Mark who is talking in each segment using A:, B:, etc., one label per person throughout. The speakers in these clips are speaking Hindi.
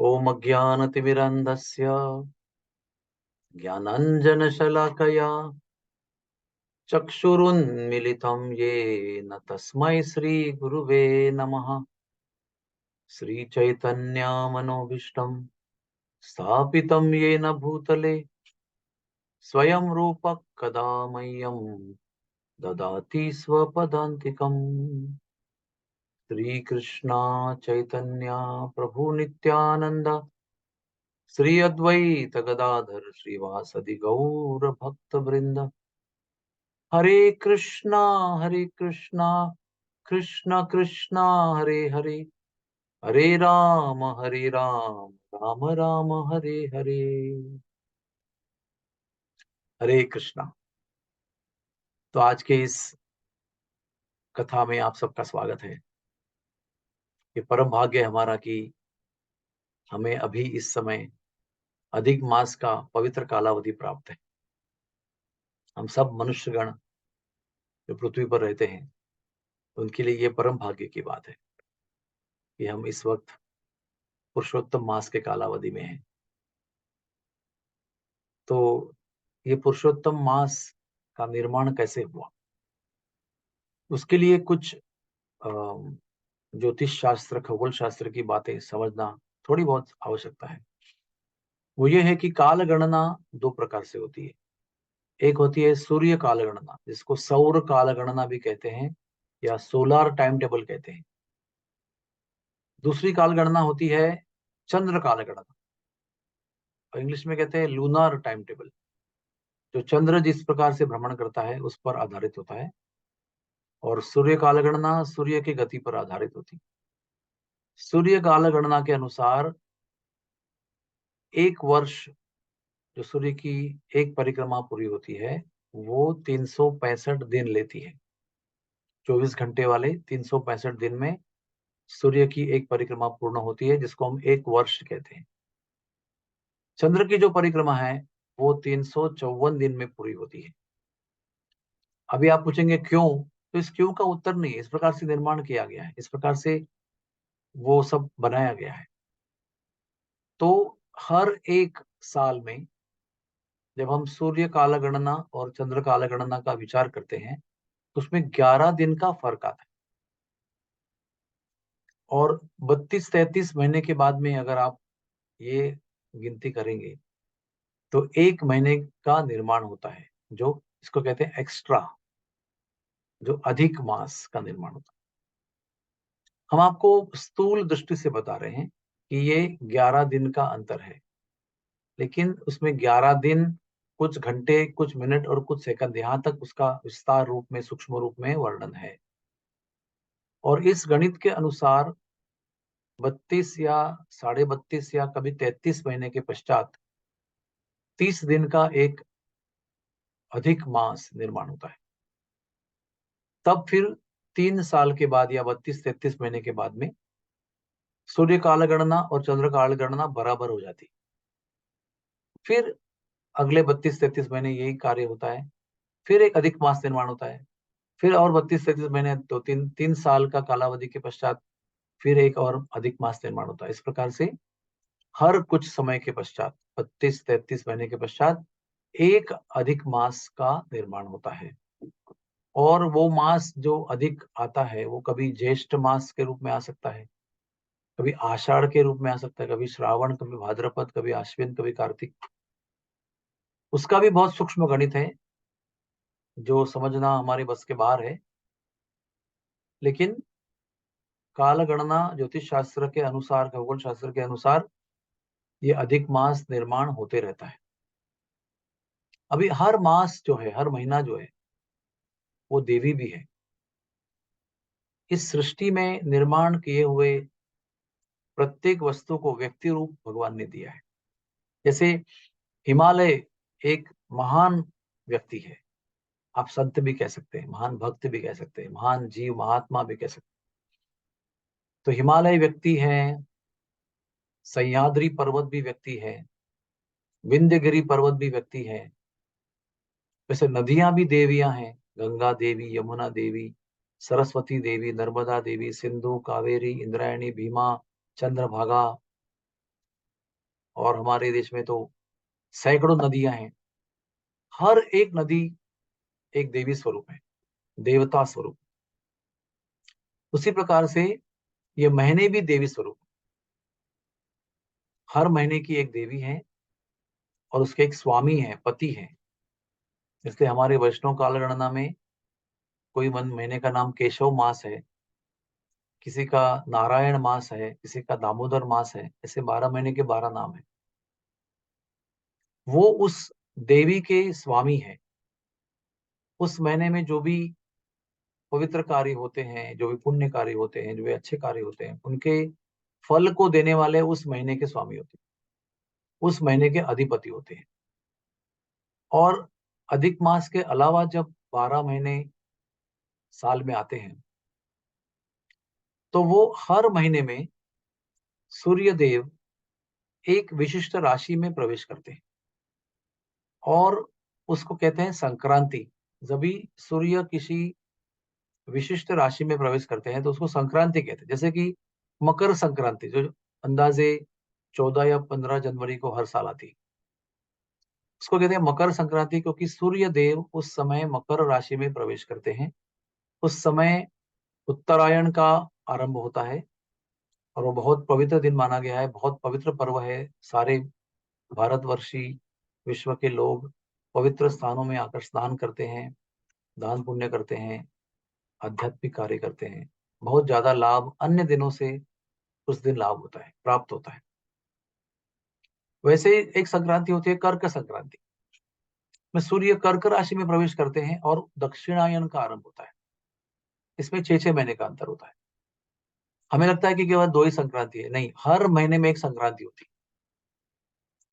A: ॐ अज्ञानतिमिरन्धस्य ज्ञानाञ्जनशलाकया चक्षुरुन्मिलितं येन तस्मै श्रीगुरुवे नमः। श्रीचैतन्यमनोभीष्टं स्थापितं येन भूतले स्वयं रूपः कदा मह्यं ददाति स्वपदान्तिकम्। श्रीकृष्ण चैतन्य प्रभु नित्यानंद श्री अद्वैत गदाधर श्रीवासदि गौर भक्त वृंद। हरे कृष्णा कृष्ण कृष्णा हरे हरे, हरे राम राम राम हरे हरे। हरे कृष्णा। तो आज के इस कथा में आप सबका स्वागत है। ये परम भाग्य हमारा कि हमें अभी इस समय अधिक मास का पवित्र कालावधि प्राप्त है। हम सब मनुष्यगण जो पृथ्वी पर रहते हैं उनके लिए ये परम भाग्य की बात है कि हम इस वक्त पुरुषोत्तम मास के कालावधि में हैं। तो ये पुरुषोत्तम मास का निर्माण कैसे हुआ, उसके लिए कुछ ज्योतिष शास्त्र खगोल शास्त्र की बातें समझना थोड़ी बहुत आवश्यकता है। वो ये है कि काल गणना दो प्रकार से होती है। एक होती है सूर्य काल गणना, जिसको सौर काल गणना भी कहते हैं या सोलार टाइम टेबल कहते हैं। दूसरी काल गणना होती है चंद्र काल गणना, और इंग्लिश में कहते हैं लूनार टाइम टेबल, जो चंद्र जिस प्रकार से भ्रमण करता है उस पर आधारित होता है। और सूर्य काल गणना सूर्य की गति पर आधारित होती है। सूर्य काल गणना के अनुसार एक वर्ष, जो सूर्य की एक परिक्रमा पूरी होती है, वो 365 दिन लेती है। 24 घंटे वाले 365 दिन में सूर्य की एक परिक्रमा पूर्ण होती है, जिसको हम एक वर्ष कहते हैं। चंद्र की जो परिक्रमा है वो 354 दिन में पूरी होती है। अभी आप पूछेंगे क्यों, तो इस क्यों का उत्तर नहीं है। इस प्रकार से निर्माण किया गया है, इस प्रकार से वो सब बनाया गया है। तो हर एक साल में जब हम सूर्य काल गणना और चंद्र काल गणना का विचार करते हैं तो उसमें 11 दिन का फर्क आता है। और 32-33 महीने के बाद में अगर आप ये गिनती करेंगे तो एक महीने का निर्माण होता है, जो इसको कहते हैं एक्स्ट्रा, जो अधिक मास का निर्माण होता है। हम आपको स्थूल दृष्टि से बता रहे हैं कि ये 11 दिन का अंतर है, लेकिन उसमें 11 दिन, कुछ घंटे, कुछ मिनट और कुछ सेकंड, यहां तक उसका विस्तार रूप में, सूक्ष्म रूप में वर्णन है। और इस गणित के अनुसार 32 या 32.5 या कभी 33 महीने के पश्चात 30 दिन का एक अधिक मास निर्माण होता है। तब फिर 3 साल के बाद या 32-33 महीने के बाद में सूर्य काल गणना और चंद्र काल गणना बराबर हो जाती। फिर अगले 32-33 महीने यही कार्य होता है। फिर एक अधिक मास निर्माण होता है। फिर और 32-33 महीने, दो तीन 3 साल का कालावधि के पश्चात फिर एक और अधिक मास निर्माण होता है। इस प्रकार से हर कुछ समय के पश्चात, 32-33 महीने के पश्चात एक अधिक मास का निर्माण होता है। और वो मास जो अधिक आता है वो कभी ज्येष्ठ मास के रूप में आ सकता है, कभी आषाढ़ के रूप में आ सकता है, कभी श्रावण, कभी भाद्रपद, कभी आश्विन, कभी कार्तिक। उसका भी बहुत सूक्ष्म गणित है जो समझना हमारे बस के बाहर है। लेकिन काल गणना ज्योतिष शास्त्र के अनुसार, खगोल शास्त्र के अनुसार ये अधिक मास निर्माण होते रहता है। अभी हर मास जो है, हर महीना जो है, वो देवी भी है। इस सृष्टि में निर्माण किए हुए प्रत्येक वस्तु को व्यक्ति रूप भगवान ने दिया है। जैसे हिमालय एक महान व्यक्ति है, आप संत भी कह सकते हैं, महान भक्त भी कह सकते हैं, महान जीव महात्मा भी कह सकते हैं। तो हिमालय व्यक्ति है, सह्याद्री पर्वत भी व्यक्ति है, विंध्यगिरि पर्वत भी व्यक्ति है। वैसे नदियां भी देवियां हैं, गंगा देवी, यमुना देवी, सरस्वती देवी, नर्मदा देवी, सिंधु, कावेरी, इंद्रायणी, भीमा, चंद्रभागा, और हमारे देश में तो सैकड़ों नदियां हैं। हर एक नदी एक देवी स्वरूप है, देवता स्वरूप। उसी प्रकार से ये महीने भी देवी स्वरूप। हर महीने की एक देवी है और उसके एक स्वामी है, पति है। इसलिए हमारे वैष्णव कालगणना में कोई महीने का नाम केशव मास है, किसी का नारायण मास है, किसी का दामोदर मास है। ऐसे 12 महीने के 12 नाम है। वो उस देवी के स्वामी है। उस महीने में जो भी पवित्र कार्य होते हैं, जो भी पुण्य कार्य होते हैं, जो भी अच्छे कार्य होते हैं, उनके फल को देने वाले उस महीने के स्वामी होते हैं, उस महीने के अधिपति होते हैं। और अधिक मास के अलावा जब 12 महीने साल में आते हैं, तो वो हर महीने में सूर्य देव एक विशिष्ट राशि में प्रवेश करते हैं और उसको कहते हैं संक्रांति। जब भी सूर्य किसी विशिष्ट राशि में प्रवेश करते हैं तो उसको संक्रांति कहते हैं। जैसे कि मकर संक्रांति जो अंदाजे 14 या 15 जनवरी को हर साल आती है, उसको कहते हैं मकर संक्रांति, क्योंकि सूर्य देव उस समय मकर राशि में प्रवेश करते हैं। उस समय उत्तरायण का आरंभ होता है और वो बहुत पवित्र दिन माना गया है, बहुत पवित्र पर्व है। सारे भारतवर्षी विश्व के लोग पवित्र स्थानों में आकर स्नान करते हैं, दान पुण्य करते हैं, आध्यात्मिक कार्य करते हैं। बहुत ज्यादा लाभ अन्य दिनों से उस दिन लाभ होता है, प्राप्त होता है। वैसे एक संक्रांति होती है कर्क संक्रांति, में सूर्य कर्क राशि में प्रवेश करते हैं और दक्षिणायन का आरंभ होता है। इसमें 6-6 महीने का अंतर होता है। हमें लगता है कि केवल 2 ही संक्रांति है, नहीं, हर महीने में एक संक्रांति होती है।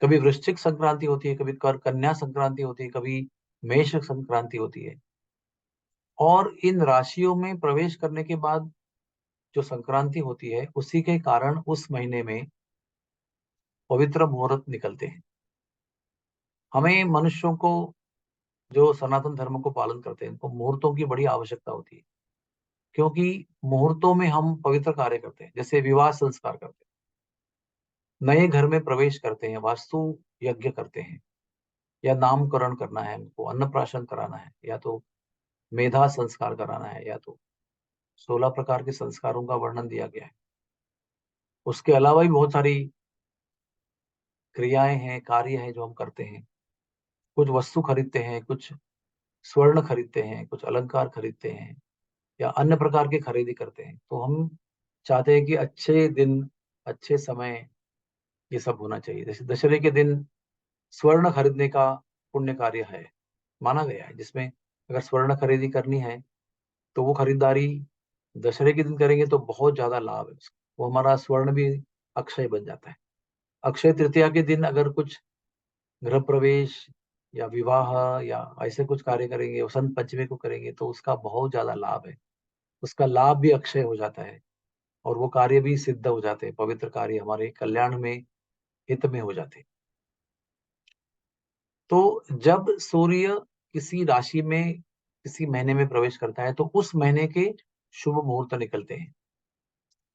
A: कभी वृश्चिक संक्रांति होती है, कभी कर कन्या संक्रांति होती है, कभी मेष संक्रांति होती है। और इन राशियों में प्रवेश करने के बाद जो संक्रांति होती है, उसी के कारण उस महीने में पवित्र मुहूर्त निकलते हैं। हमें मनुष्यों को, जो सनातन धर्म को पालन करते हैं, इनको मुहूर्तों की बड़ी आवश्यकता होती है, क्योंकि मुहूर्तों में हम पवित्र कार्य करते हैं। जैसे विवाह संस्कार करते हैं, नए घर में प्रवेश करते हैं, वास्तु यज्ञ करते हैं, या नामकरण करना है, हमको अन्नप्राशन कराना है, या तो मेधा संस्कार कराना है, या तो 16 प्रकार के संस्कारों का वर्णन दिया गया है। उसके अलावा भी बहुत सारी क्रियाएं हैं, कार्य हैं जो हम करते हैं। कुछ वस्तु खरीदते हैं, कुछ स्वर्ण खरीदते हैं, कुछ अलंकार खरीदते हैं, या अन्य प्रकार की खरीदी करते हैं। तो हम चाहते हैं कि अच्छे दिन, अच्छे समय ये सब होना चाहिए। जैसे दशहरे के दिन स्वर्ण खरीदने का पुण्य कार्य है, माना गया है, जिसमें अगर स्वर्ण खरीदी करनी है तो वो खरीदारी दशहरे के दिन करेंगे तो बहुत ज्यादा लाभ है उसका। वो हमारा स्वर्ण भी अक्षय बन जाता है। अक्षय तृतीया के दिन अगर कुछ गृह प्रवेश या विवाह या ऐसे कुछ कार्य करेंगे, वसंत पंचमी को करेंगे, तो उसका बहुत ज्यादा लाभ है। उसका लाभ भी अक्षय हो जाता है और वो कार्य भी सिद्ध हो जाते हैं। पवित्र कार्य हमारे कल्याण में, हित में हो जाते हैं। तो जब सूर्य किसी राशि में, किसी महीने में प्रवेश करता है, तो उस महीने के शुभ मुहूर्त निकलते हैं।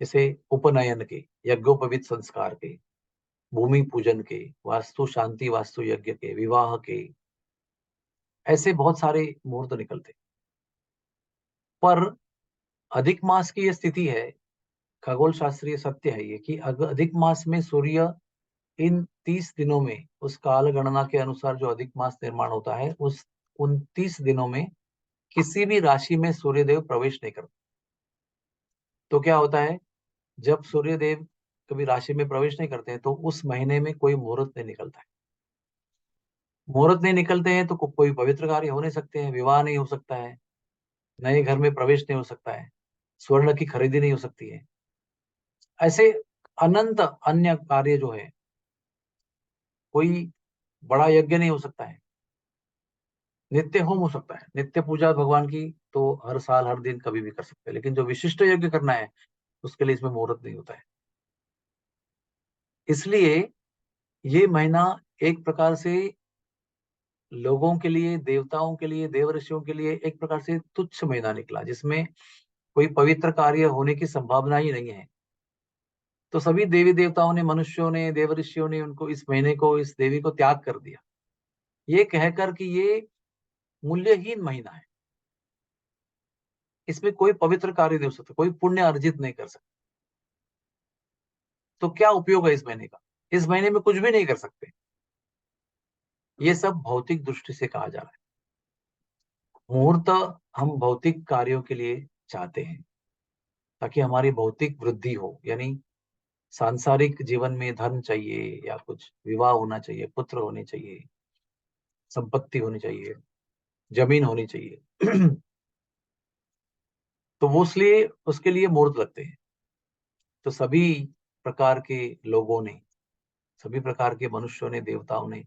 A: जैसे उपनयन के, यज्ञोपवीत संस्कार के, भूमि पूजन के, वास्तु शांति वास्तु यज्ञ के, विवाह के, ऐसे बहुत सारे मुहूर्त निकलते हैं। पर अधिक मास की यह स्थिति है, खगोल शास्त्रीय सत्य है ये, कि अगर अधिक मास में सूर्य इन 30 दिनों में, उस काल गणना के अनुसार जो अधिक मास निर्माण होता है, उस उन 30 दिनों में किसी भी राशि में सूर्यदेव प्रवेश नहीं करते। तो क्या होता है, जब सूर्यदेव कभी राशि में प्रवेश नहीं करते हैं तो उस महीने में कोई मुहूर्त नहीं निकलता है। मुहूर्त नहीं निकलते हैं तो कोई पवित्र कार्य हो नहीं सकते हैं, विवाह नहीं हो सकता है, नए घर में प्रवेश नहीं हो सकता है, स्वर्ण की खरीदी नहीं हो सकती है। ऐसे अनंत अन्य कार्य जो है, कोई बड़ा यज्ञ नहीं हो सकता है, नित्य होम हो सकता है, नित्य पूजा भगवान की तो हर साल हर दिन कभी भी कर सकते हैं, लेकिन जो विशिष्ट यज्ञ करना है उसके लिए इसमें मुहूर्त नहीं होता है। इसलिए ये महीना एक प्रकार से लोगों के लिए, देवताओं के लिए, देव ऋषियों के लिए एक प्रकार से तुच्छ महीना निकला, जिसमें कोई पवित्र कार्य होने की संभावना ही नहीं है। तो सभी देवी देवताओं ने, मनुष्यों ने, देवऋषियों ने उनको, इस महीने को, इस देवी को त्याग कर दिया, ये कहकर कि ये मूल्यहीन महीना है, इसमें कोई पवित्र कार्य नहीं हो सकता, कोई पुण्य अर्जित नहीं कर सकता। तो क्या उपयोग है इस महीने का? इस महीने में कुछ भी नहीं कर सकते। ये सब भौतिक दृष्टि से कहा जा रहा है। मुहूर्त हम भौतिक कार्यों के लिए चाहते हैं, ताकि हमारी भौतिक वृद्धि हो, यानी सांसारिक जीवन में धन चाहिए, या कुछ विवाह होना चाहिए, पुत्र होने चाहिए, संपत्ति होनी चाहिए, जमीन होनी चाहिए। तो वो इसलिए उसके लिए मुहूर्त लगते हैं। तो सभी प्रकार के लोगों ने, सभी प्रकार के मनुष्यों ने, देवताओं ने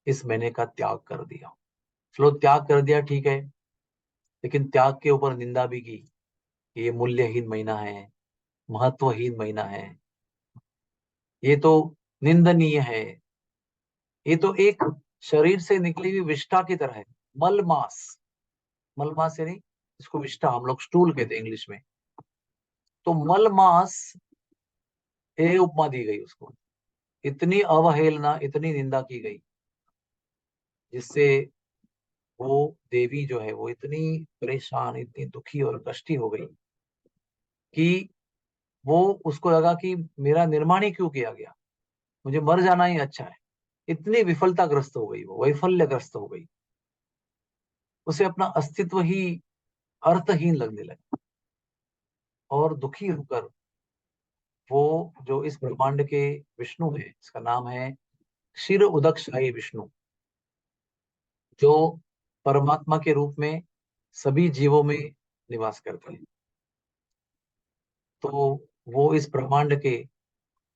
A: इस महीने का त्याग कर दिया। चलो त्याग कर दिया, ठीक है, लेकिन त्याग के ऊपर निंदा भी की कि ये मूल्यहीन महीना है, महत्वहीन महीना है, ये तो निंदनीय है, ये तो एक शरीर से निकली हुई विष्ठा की तरह है, मलमास। मलमास यानी, इसको विष्ठा हम लोग स्टूल कहते हैं इंग्लिश में। तो मलमास, ये उपमा दी गई उसको। इतनी अवहेलना, इतनी निंदा की गई, जिससे वो देवी जो है वो इतनी परेशान, इतनी दुखी और कष्टी हो गई कि वो, उसको लगा कि मेरा निर्माण ही क्यों किया गया, मुझे मर जाना ही अच्छा है। इतनी विफलताग्रस्त हो गई, वो वैफल्यग्रस्त हो गई, उसे अपना अस्तित्व ही अर्थहीन लगने लगा। और दुखी होकर वो, जो इस ब्रह्मांड के विष्णु है, इसका नाम है क्षीर उदकशाही विष्णु, जो परमात्मा के रूप में सभी जीवों में निवास करते हैं। तो वो इस ब्रह्मांड के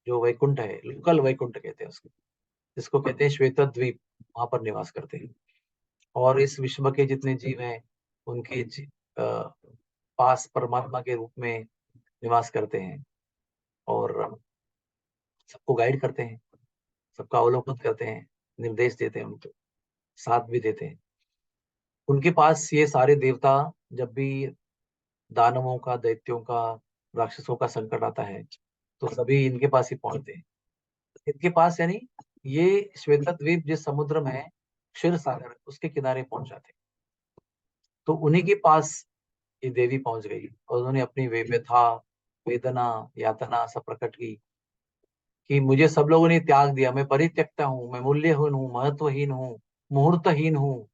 A: जो वैकुंठ है, लोकल वैकुंठ कहते हैं उसको, जिसको कहते हैं श्वेत द्वीप, वहां पर निवास करते हैं। और इस विश्व के जितने जीव हैं, उनके पास परमात्मा के रूप में निवास करते हैं, और सबको गाइड करते हैं, सबका अवलोकन करते हैं, निर्देश देते हैं, उनको साथ भी देते हैं। उनके पास ये सारे देवता, जब भी दानवों का, दैत्यों का, राक्षसों का संकट आता है, तो सभी इनके पास ही पहुंचते हैं। इनके पास यानी, ये श्वेत द्वीप जिस समुद्र में है, क्षीर सागर, उसके किनारे पहुंच जाते हैं। तो उन्हीं के पास ये देवी पहुंच गई, और उन्होंने अपनी व्यथा, वेदना, यातना सब प्रकट की कि मुझे सब लोगों ने त्याग दिया, मैं परित्यक्ता हूँ, मैं मूल्यहीन हूँ, महत्वहीन हूँ, मुहूर्तहीन हूँ,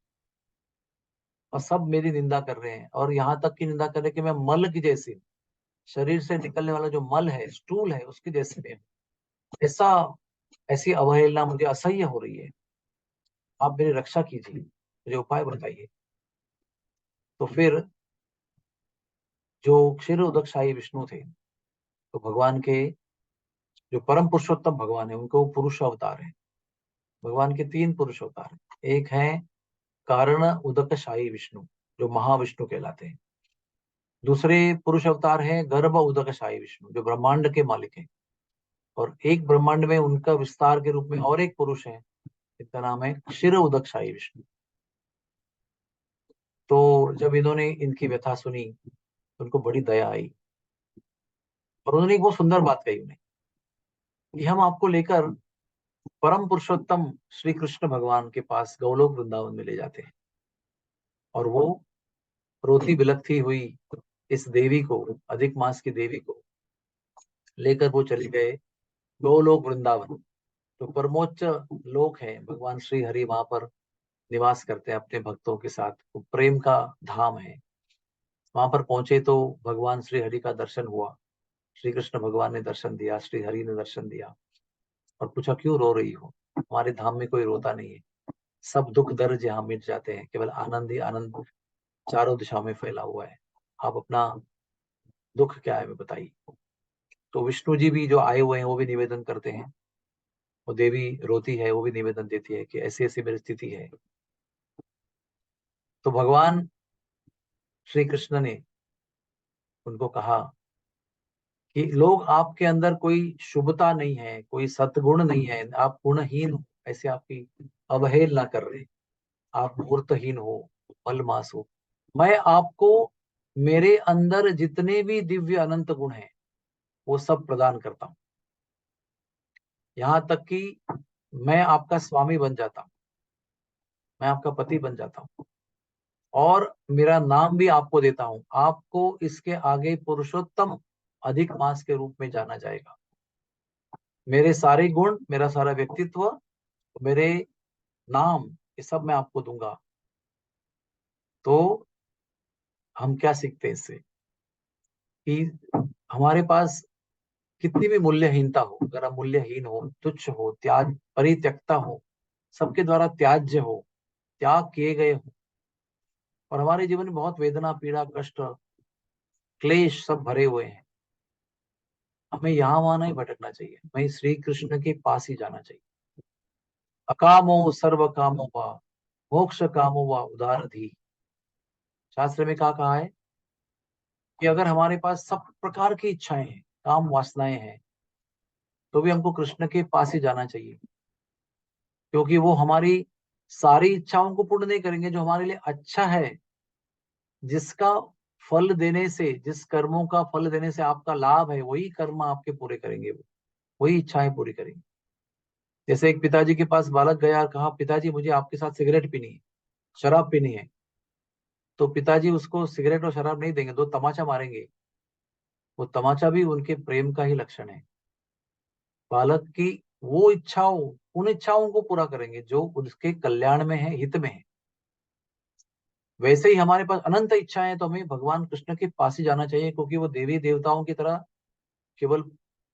A: और सब मेरी निंदा कर रहे हैं, और यहाँ तक की निंदा कर रहे हैं कि मैं मल की जैसी, शरीर से निकलने वाला जो मल है, स्टूल है, उसकी जैसी मैं हूं। ऐसा, ऐसी अवहेलना मुझे असह्य हो रही है, आप मेरी रक्षा कीजिए, मुझे उपाय बताइए। तो फिर जो क्षीर उदकशाही विष्णु थे, तो भगवान के, जो परम पुरुषोत्तम भगवान है, उनको पुरुष अवतार है। भगवान के तीन पुरुष अवतार हैं। एक है कारण उदकशाही विष्णु, जो महाविष्णु कहलाते हैं। दूसरे पुरुष अवतार है गर्भ उदकशाही विष्णु, जो ब्रह्मांड के मालिक हैं। और एक ब्रह्मांड में उनका विस्तार के रूप में और एक पुरुष है, जिनका नाम है क्षीर उदकशाही विष्णु। तो जब इन्होंने इनकी व्यथा सुनी, तो उनको बड़ी दया आई, और उन्होंने एक बहुत सुंदर बात कही उन्हें, कि हम आपको लेकर परम पुरुषोत्तम श्री कृष्ण भगवान के पास गौलोक वृंदावन में ले जाते हैं। और वो रोती बिलखती हुई इस देवी को, अधिक मास की देवी को लेकर वो चले गए गोलोक वृंदावन, जो परमोच्च लोक है। भगवान श्री हरि वहां पर निवास करते हैं अपने भक्तों के साथ, वो प्रेम का धाम है। वहां पर पहुंचे तो भगवान श्री हरि का दर्शन हुआ। श्री कृष्ण भगवान ने दर्शन दिया, श्री हरि ने दर्शन दिया, और पूछा क्यों रो रही हो, हमारे धाम में कोई रोता नहीं है, सब दुख दर्द यहाँ मिट जाते हैं, केवल आनंद ही आनंद चारों दिशाओं में फैला हुआ है, आप अपना दुख क्या है बताइए। तो विष्णु जी भी जो आए हुए हैं, वो भी निवेदन करते हैं। वो देवी रोती है, वो भी निवेदन देती है कि ऐसी ऐसी मेरी स्थिति है। तो भगवान श्री कृष्ण ने उनको कहा कि लोग आपके अंदर कोई शुभता नहीं है, कोई सद्गुण नहीं है, आप गुणहीन हो, ऐसे आपकी अवहेलना कर रहे हैं, आप मूर्तहीन हो, मलमास हो। मैं आपको मेरे अंदर जितने भी दिव्य अनंत गुण हैं, वो सब प्रदान करता हूँ। यहाँ तक कि मैं आपका स्वामी बन जाता हूँ, मैं आपका पति बन जाता हूँ, और मेरा नाम भी आपको देता हूँ। आपको इसके आगे पुरुषोत्तम अधिक मास के रूप में जाना जाएगा। मेरे सारे गुण, मेरा सारा व्यक्तित्व, मेरे नाम, ये सब मैं आपको दूंगा। तो हम क्या सीखते हैं इससे, कि हमारे पास कितनी भी मूल्यहीनता हो, अगर हम मूल्यहीन हो, तुच्छ हो, त्याग परित्यक्ता हो, सबके द्वारा त्याज्य हो, त्याग किए गए हो, और हमारे जीवन में बहुत वेदना, पीड़ा, कष्ट, क्लेश सब भरे हुए हैं, हमें यहाँ वहां नहीं भटकना चाहिए, हमें श्री कृष्ण के पास ही जाना चाहिए। अकामो सर्व कामो वा मोक्ष कामो वा उदारधी। शास्त्र में क्या कहा है कि अगर हमारे पास सब प्रकार की इच्छाएं हैं, काम वासनाएं हैं, तो भी हमको कृष्ण के पास ही जाना चाहिए, क्योंकि वो हमारी सारी इच्छाओं को पूर्ण नहीं करेंगे। जो हमारे लिए अच्छा है, जिसका फल देने से, जिस कर्मों का फल देने से आपका लाभ है, वही कर्म आपके पूरे करेंगे, वो वही इच्छाएं पूरी करेंगे। जैसे एक पिताजी के पास बालक गया और कहा, पिताजी मुझे आपके साथ सिगरेट पीनी है, शराब पीनी है। तो पिताजी उसको सिगरेट और शराब नहीं देंगे, दो तमाचा मारेंगे। वो तमाचा भी उनके प्रेम का ही लक्षण है। बालक की वो इच्छाओं, उन इच्छाओं को पूरा करेंगे जो उसके कल्याण में है, हित में है। वैसे ही हमारे पास अनंत इच्छाएं हैं, तो हमें भगवान कृष्ण के पास ही जाना चाहिए, क्योंकि वो देवी देवताओं की तरह केवल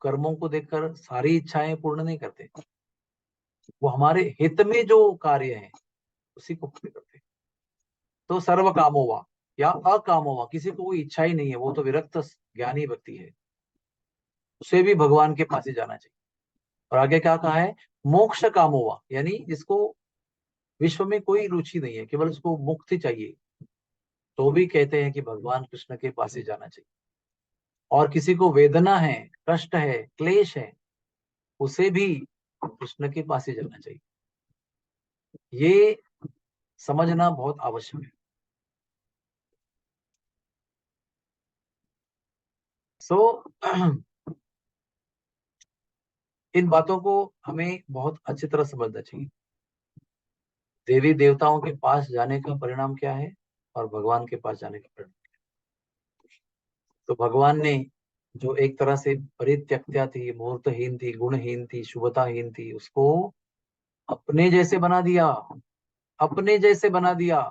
A: कर्मों को देखकर सारी इच्छाएं पूर्ण नहीं करते। वो हमारे हित में जो कार्य है, उसी को पूरे करते हैं। तो सर्व कामो वा या अकामो वा, किसी को कोई इच्छा ही नहीं है, वो तो विरक्त ज्ञानी व्यक्ति है, उसे भी भगवान के पास ही जाना चाहिए। और आगे क्या कहा है, मोक्ष कामो वा, यानी जिसको विश्व में कोई रुचि नहीं है, केवल उसको मुक्ति चाहिए, तो भी कहते हैं कि भगवान कृष्ण के पास ही जाना चाहिए। और किसी को वेदना है, कष्ट है, क्लेश है, उसे भी कृष्ण के पास ही जाना चाहिए। ये समझना बहुत आवश्यक है। सो इन बातों को हमें बहुत अच्छी तरह समझना चाहिए। देवी देवताओं के पास जाने का परिणाम क्या है, और भगवान के पास जाने का परिणाम। तो भगवान ने जो एक तरह से परित्यक्त्या थी, मुहूर्तहीन थी, गुणहीन थी, शुभताहीन थी, उसको अपने जैसे बना दिया, अपने जैसे बना दिया।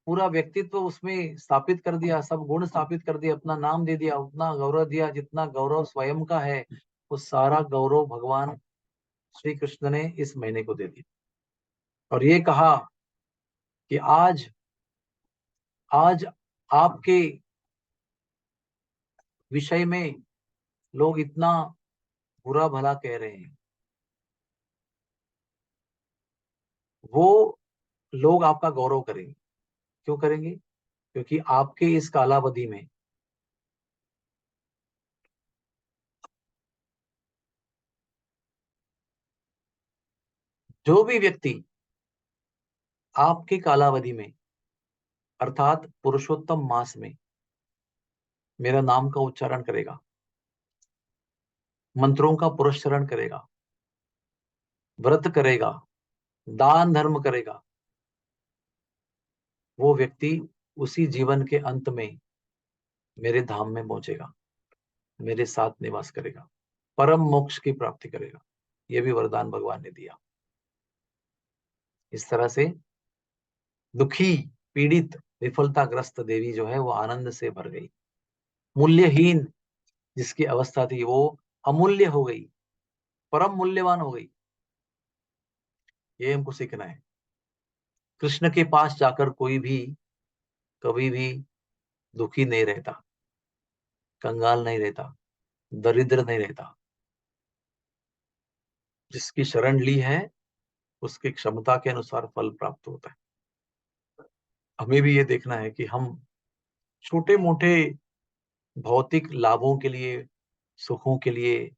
A: पूरा व्यक्तित्व उसमें स्थापित कर दिया, सब गुण स्थापित कर दिए, अपना नाम दे दिया, उतना गौरव दिया जितना गौरव स्वयं का है। वो सारा गौरव भगवान श्री कृष्ण ने इस महीने को दे दिया, और ये कहा कि आज आज आपके विषय में लोग इतना बुरा भला कह रहे हैं, वो लोग आपका गौरव करेंगे। क्यों करेंगे? क्योंकि आपके इस कालावधि में जो भी व्यक्ति आपके कालावधि में, अर्थात पुरुषोत्तम मास में, मेरा नाम का उच्चारण करेगा, मंत्रों का पुरस्चरण करेगा, व्रत करेगा, दान धर्म करेगा, वो व्यक्ति उसी जीवन के अंत में मेरे धाम में पहुंचेगा, मेरे साथ निवास करेगा, परम मोक्ष की प्राप्ति करेगा। ये भी वरदान भगवान ने दिया। इस तरह से दुखी, पीड़ित, विफलताग्रस्त देवी जो है वो आनंद से भर गई। मूल्यहीन जिसकी अवस्था थी, वो अमूल्य हो गई, परम मूल्यवान हो गई। ये हमको सीखना है। कृष्ण के पास जाकर कोई भी कभी भी दुखी नहीं रहता, कंगाल नहीं रहता, दरिद्र नहीं रहता। जिसकी शरण ली है, उसकी क्षमता के अनुसार फल प्राप्त होता है। हमें भी ये देखना है कि हम छोटे मोटे भौतिक लाभों के लिए, सुखों के लिए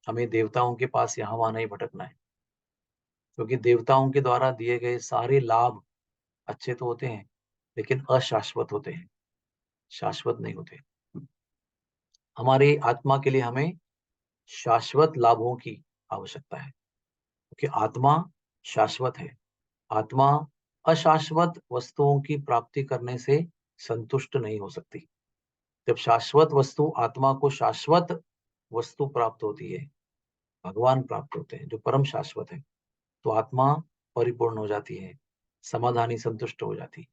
A: हमें देवताओं के पास यहाँ वहां नहीं भटकना है, क्योंकि देवताओं के द्वारा दिए गए सारे लाभ अच्छे तो होते हैं, लेकिन अशाश्वत होते हैं, शाश्वत नहीं होते। हमारी आत्मा के लिए हमें शाश्वत लाभों की आवश्यकता है, क्योंकि आत्मा शाश्वत है। आत्मा अशाश्वत वस्तुओं की प्राप्ति करने से संतुष्ट नहीं हो सकती। जब शाश्वत वस्तु आत्मा को शाश्वत वस्तु प्राप्त होती है, भगवान प्राप्त होते हैं जो परम शाश्वत है, तो आत्मा परिपूर्ण हो जाती है, समाधानी, संतुष्ट हो जाती है।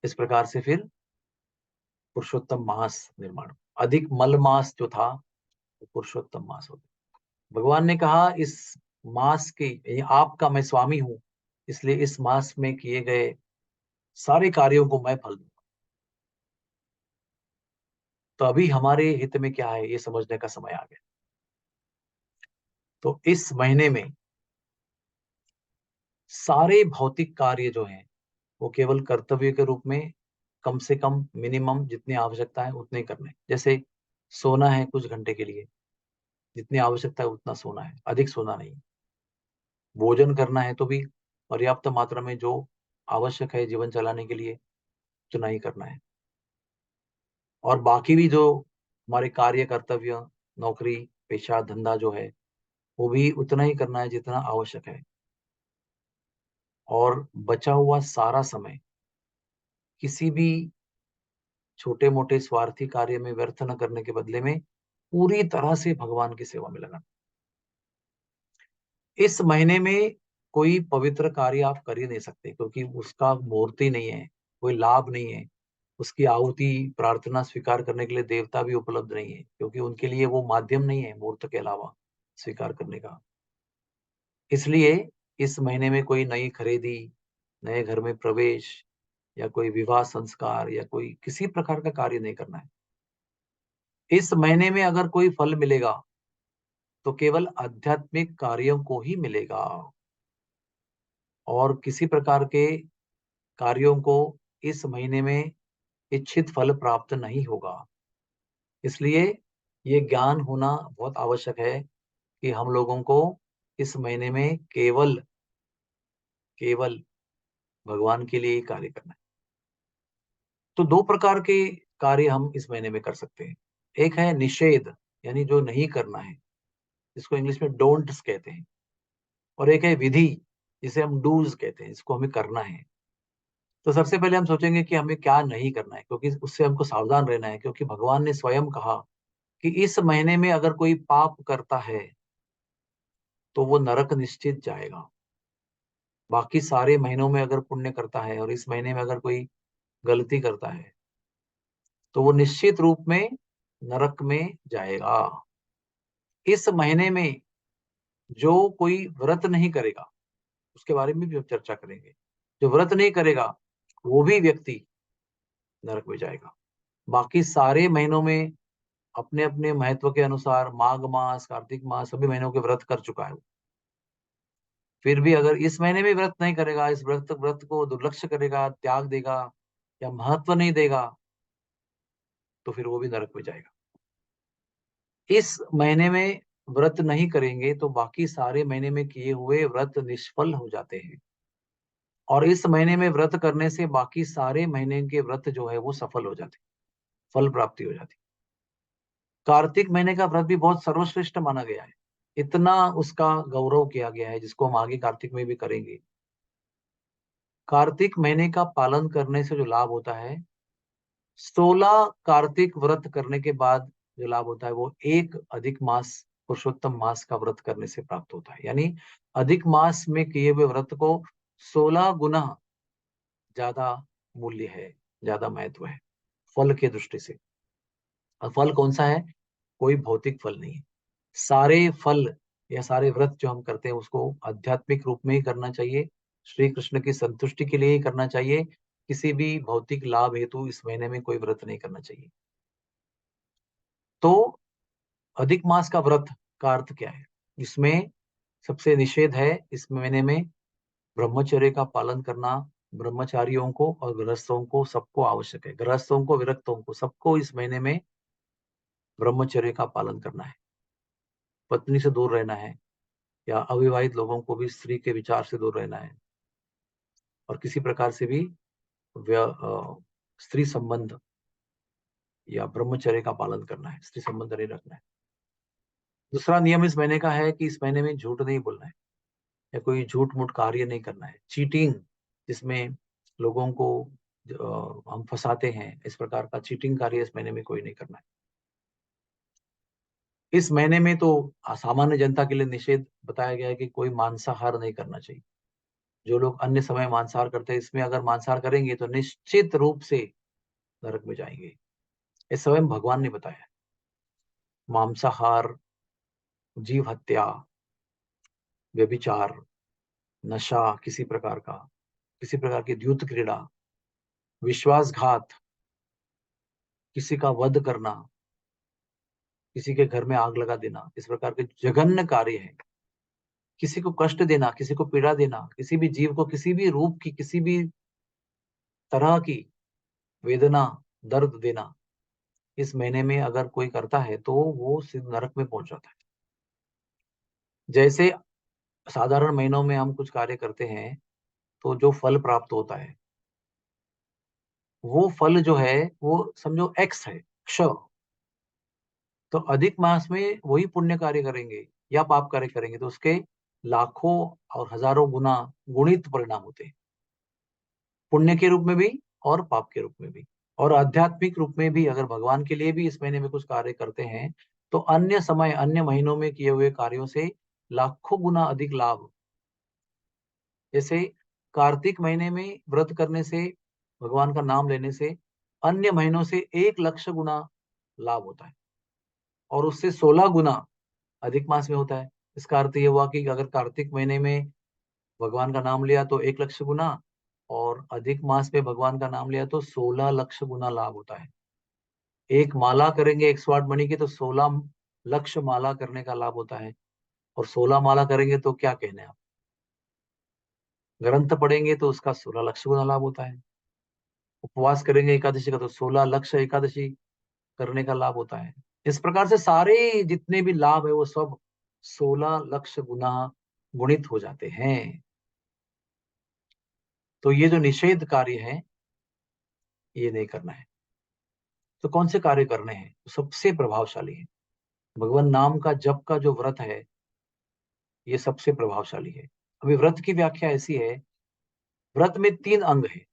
A: इस प्रकार से फिर पुरुषोत्तम मास निर्माण, अधिक मल मास जो था वो पुरुषोत्तम मास हो गया। भगवान ने कहा इस मास के, ये आपका मैं स्वामी हूं, इसलिए इस मास में किए गए सारे कार्यों को मैं फल दूंगा। तो अभी हमारे हित में क्या है ये समझने का समय आ गया। तो इस महीने में सारे भौतिक कार्य जो हैं वो केवल कर्तव्य के रूप में कम से कम मिनिमम जितनी आवश्यकता है उतने ही करने। जैसे सोना है कुछ घंटे के लिए, जितनी आवश्यकता है उतना सोना है, अधिक सोना नहीं। भोजन करना है तो भी पर्याप्त मात्रा में जो आवश्यक है जीवन चलाने के लिए उतना ही करना है। और बाकी भी जो हमारे कार्य कर्तव्य, नौकरी, पेशा, धंधा जो है वो भी उतना ही करना है जितना आवश्यक है। और बचा हुआ सारा समय किसी भी छोटे मोटे स्वार्थी कार्य में व्यर्थ न करने के बदले में पूरी तरह से भगवान की सेवा में लगाना। इस महीने में कोई पवित्र कार्य आप कर ही नहीं सकते, क्योंकि उसका मूर्ति नहीं है, कोई लाभ नहीं है। उसकी आहुति प्रार्थना स्वीकार करने के लिए देवता भी उपलब्ध नहीं है, क्योंकि उनके लिए वो माध्यम नहीं है मूर्त के अलावा स्वीकार करने का। इसलिए इस महीने में कोई नई खरीदी, नए घर में प्रवेश या कोई विवाह संस्कार या कोई किसी प्रकार का कार्य नहीं करना है। इस महीने में अगर कोई फल मिलेगा तो केवल आध्यात्मिक कार्यों को ही मिलेगा, और किसी प्रकार के कार्यों को इस महीने में इच्छित फल प्राप्त नहीं होगा। इसलिए ये ज्ञान होना बहुत आवश्यक है कि हम लोगों को इस महीने में केवल केवल भगवान के लिए ही कार्य करना है। तो दो प्रकार के कार्य हम इस महीने में कर सकते हैं। एक है निषेध, यानी जो नहीं करना है, जिसको इंग्लिश में डोंट्स कहते हैं। और एक है विधि, जिसे हम डूज कहते हैं, इसको हमें करना है। तो सबसे पहले हम सोचेंगे कि हमें क्या नहीं करना है, क्योंकि उससे हमको सावधान रहना है, क्योंकि भगवान ने स्वयं कहा कि इस महीने में अगर कोई पाप करता है तो वो नरक निश्चित जाएगा। बाकी सारे महीनों में अगर पुण्य करता है और इस महीने में अगर कोई गलती करता है तो वो निश्चित रूप में नरक में जाएगा। इस महीने में जो कोई व्रत नहीं करेगा, उसके बारे में भी हम चर्चा करेंगे। जो व्रत नहीं करेगा वो भी व्यक्ति नरक में जाएगा। बाकी सारे महीनों में अपने अपने महत्व के अनुसार माघ मास, कार्तिक मास, सभी महीनों के व्रत कर चुका है वो। फिर भी अगर इस महीने में व्रत नहीं करेगा, इस व्रत व्रत को दुर्लक्ष्य करेगा, त्याग देगा या महत्व नहीं देगा, तो फिर वो भी नरक में जाएगा। इस महीने में व्रत नहीं करेंगे तो बाकी सारे महीने में किए हुए व्रत निष्फल हो जाते हैं, और इस महीने में व्रत करने से बाकी सारे महीने के व्रत जो है वो सफल हो जाते, फल प्राप्ति हो जाती। कार्तिक महीने का व्रत भी बहुत सर्वश्रेष्ठ माना गया है, इतना उसका गौरव किया गया है, जिसको हम आगे कार्तिक में भी करेंगे। कार्तिक महीने का पालन करने से जो लाभ होता है, 16 कार्तिक व्रत करने के बाद जो लाभ होता है वो एक अधिक मास, पुरुषोत्तम मास का व्रत करने से प्राप्त होता है। यानी अधिक मास में किए हुए व्रत को 16 गुना ज्यादा मूल्य है, ज्यादा महत्व है फल के दृष्टि से। और फल कौन सा है? कोई भौतिक फल नहीं है। सारे फल या सारे व्रत जो हम करते हैं उसको आध्यात्मिक रूप में ही करना चाहिए, श्री कृष्ण की संतुष्टि के लिए ही करना चाहिए। किसी भी भौतिक लाभ हेतु इस महीने में कोई व्रत नहीं करना चाहिए। तो अधिक मास का व्रत का अर्थ क्या है? इसमें सबसे निषेध है इस महीने में ब्रह्मचर्य का पालन करना। ब्रह्मचारियों को और गृहस्थों को सबको आवश्यक है, गृहस्थों को, विरक्तों को, सबको इस महीने में ब्रह्मचर्य का पालन करना है। पत्नी से दूर रहना है, या अविवाहित लोगों को भी स्त्री के विचार से दूर रहना है, और किसी प्रकार से भी स्त्री संबंध या ब्रह्मचर्य का पालन करना है, स्त्री संबंध नहीं रखना है। दूसरा नियम इस महीने का है कि इस महीने में झूठ नहीं बोलना है या कोई झूठ मूठ कार्य नहीं करना है। चीटिंग, जिसमें लोगों को हम फंसाते हैं, इस प्रकार का चीटिंग कार्य इस महीने में कोई नहीं करना है। इस महीने में तो सामान्य जनता के लिए निषेध बताया गया है कि कोई मांसाहार नहीं करना चाहिए। जो लोग अन्य समय मांसाहार करते हैं, इसमें अगर मांसाहार करेंगे तो निश्चित रूप से नरक में जाएंगे। ये स्वयं भगवान ने बताया है। मांसाहार, जीव हत्या, व्यभिचार, नशा किसी प्रकार का, किसी प्रकार की द्यूत क्रीड़ा, विश्वासघात, किसी का वध करना, किसी के घर में आग लगा देना, इस प्रकार के जघन्य कार्य हैं। किसी को कष्ट देना, किसी को पीड़ा देना, किसी भी जीव को किसी भी रूप की, किसी भी तरह की वेदना, दर्द देना, इस महीने में अगर कोई करता है तो वो सीधे नरक में पहुंच जाता है। जैसे साधारण महीनों में हम कुछ कार्य करते हैं तो जो फल प्राप्त होता है, वो फल जो है वो समझो एक्स है, क्ष। तो अधिक मास में वही पुण्य कार्य करेंगे या पाप कार्य करेंगे तो उसके लाखों और हजारों गुना गुणित परिणाम होते हैं, पुण्य के रूप में भी और पाप के रूप में भी। और आध्यात्मिक रूप में भी अगर भगवान के लिए भी इस महीने में कुछ कार्य करते हैं तो अन्य समय, अन्य महीनों में किए हुए कार्यों से लाखों गुना अधिक लाभ। जैसे कार्तिक महीने में व्रत करने से, भगवान का नाम लेने से अन्य महीनों से 1,00,000 गुना लाभ होता है, और उससे 16 गुना अधिक मास में होता है। इसका अर्थ ये हुआ कि अगर कार्तिक महीने में भगवान का नाम लिया तो 1,00,000 गुना, और अधिक मास में भगवान का नाम लिया तो 16,00,000 गुना लाभ होता है। एक माला करेंगे 108 मणि की तो 16 लक्ष माला करने का लाभ होता है, और 16 माला करेंगे तो क्या कहने आप, ग्रंथ पढ़ेंगे तो उसका 16 लक्ष गुना लाभ होता है। उपवास करेंगे एकादशी का तो 16 लक्ष एकादशी करने का लाभ होता है। इस प्रकार से सारे जितने भी लाभ है वो सब 16 लक्ष गुना गुणित हो जाते हैं। तो ये जो निषेध कार्य है ये नहीं करना है। तो कौन से कार्य करने हैं? तो सबसे प्रभावशाली है भगवान नाम का जप का जो व्रत है, ये सबसे प्रभावशाली है। अभी व्रत की व्याख्या ऐसी है, व्रत में 3 अंग है।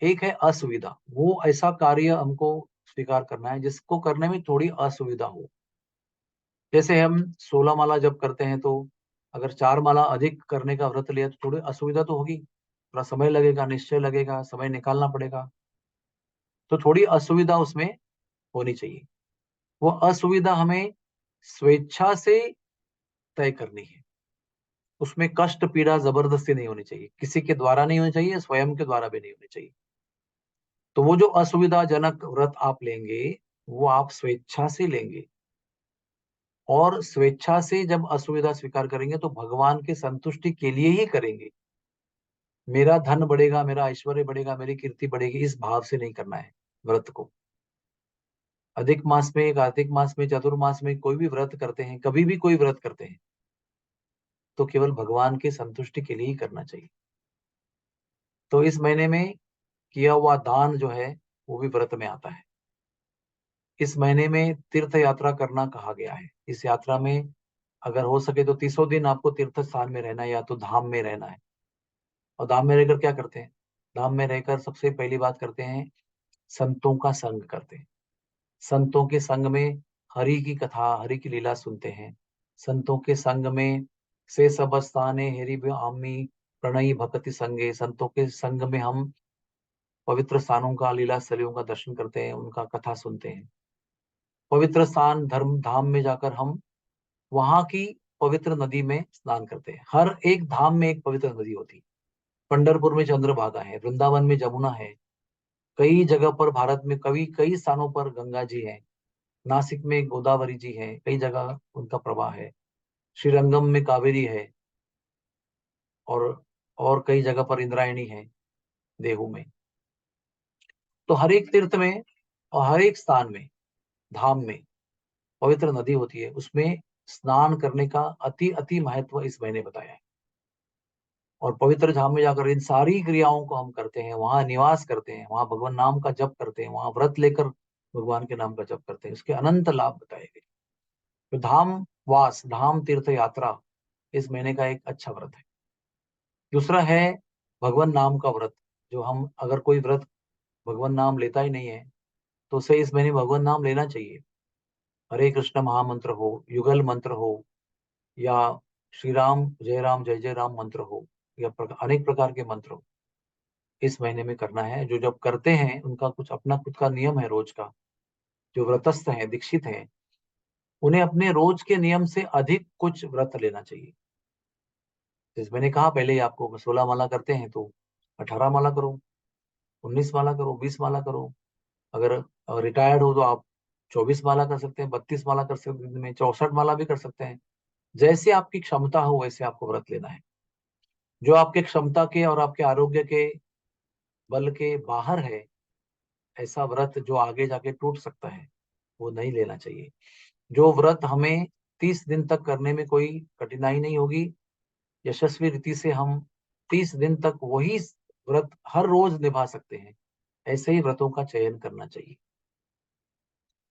A: एक है असुविधा, वो ऐसा कार्य हमको स्वीकार करना है जिसको करने में थोड़ी असुविधा हो। जैसे हम 16 माला जप करते हैं तो अगर 4 माला अधिक करने का व्रत लिया तो थोड़ी असुविधा तो होगी, थोड़ा समय लगेगा, निश्चय लगेगा, समय निकालना पड़ेगा। तो थोड़ी असुविधा उसमें होनी चाहिए। वो असुविधा हमें स्वेच्छा से तय करनी है। उसमें कष्ट पीड़ा जबरदस्ती नहीं होनी चाहिए, किसी के द्वारा नहीं होनी चाहिए, स्वयं के द्वारा भी नहीं होनी चाहिए। तो वो जो असुविधाजनक व्रत आप लेंगे वो आप स्वेच्छा से लेंगे, और स्वेच्छा से जब असुविधा स्वीकार करेंगे तो भगवान के संतुष्टि के लिए ही करेंगे। मेरा धन बढ़ेगा, मेरा ऐश्वर्य बढ़ेगा, मेरी कीर्ति बढ़ेगी, इस भाव से नहीं करना है व्रत को। अधिक मास में, कार्तिक मास में, चतुर्मास में कोई भी व्रत करते हैं, कभी भी कोई व्रत करते हैं तो केवल भगवान के संतुष्टि के लिए ही करना चाहिए। तो इस महीने में किया हुआ दान जो है वो भी व्रत में आता है। इस महीने में तीर्थ यात्रा करना कहा गया है। इस यात्रा में अगर हो सके तो 30 दिन आपको तीर्थ स्थान में रहना है या तो धाम में रहना है। और धाम में रहकर क्या करते हैं? धाम में रहकर सबसे पहली बात करते हैं, संतों का संग करते हैं। संतों के संग में हरि की कथा, हरि की लीला सुनते हैं। संतों के संग में से सब स्थाने हेरि आमी प्रणयी भक्ति संगे, संतों के संग में हम पवित्र स्थानों का, लीला स्थलियों का दर्शन करते हैं, उनका कथा सुनते हैं। पवित्र स्थान धर्म धाम में जाकर हम वहां की पवित्र नदी में स्नान करते हैं। हर एक धाम में एक पवित्र नदी होती है। पंढरपुर में चंद्रभागा है, वृंदावन में जमुना है, कई जगह पर भारत में कई स्थानों पर गंगा जी है, नासिक में गोदावरी जी है, कई जगह उनका प्रवाह है, श्रीरंगम में कावेरी है, और कई जगह पर इंद्रायणी है, देहू में। तो हर एक तीर्थ में और हर एक स्थान में, धाम में पवित्र नदी होती है, उसमें स्नान करने का अति अति महत्व इस महीने बताया है। और पवित्र धाम में जाकर इन सारी क्रियाओं को हम करते हैं, वहां निवास करते हैं, वहां भगवान नाम का जप करते हैं, वहां व्रत लेकर भगवान के नाम का जप करते हैं, उसके अनंत लाभ बताए गए। तो धाम तीर्थ यात्रा इस महीने का एक अच्छा व्रत है। दूसरा है भगवान नाम का व्रत। जो हम अगर कोई व्रत भगवान नाम लेता ही नहीं है तो उसे इस महीने भगवान नाम लेना चाहिए। हरे कृष्ण महामंत्र हो, युगल मंत्र हो, या श्री राम जय जय राम मंत्र हो, या अनेक प्रकार के मंत्र हो, इस महीने में करना है। जो जब करते हैं उनका कुछ अपना खुद का नियम है रोज का। जो व्रतस्थ हैं, दीक्षित हैं, उन्हें अपने रोज के नियम से अधिक कुछ व्रत लेना चाहिए। जैसे मैंने कहा पहले ही आपको, 16 माला करते हैं तो 18 माला करो, 19 माला करो, 20 माला करो। अगर रिटायर्ड हो तो आप 24 माला कर सकते हैं, 32 माला कर सकते हैं, दिन में 64 माला भी कर सकते हैं। जैसे आपकी क्षमता हो वैसे आपको व्रत लेना है। जो आपके क्षमता के और आपके आरोग्य के बल के बाहर है, ऐसा व्रत जो आगे जाके टूट सकता है, वो नहीं लेना चाहिए। जो व्रत हमें 30 दिन तक करने में कोई कठिनाई नहीं होगी, यशस्वी रीति से हम 30 दिन तक वही व्रत हर रोज निभा सकते हैं, ऐसे ही व्रतों का चयन करना चाहिए।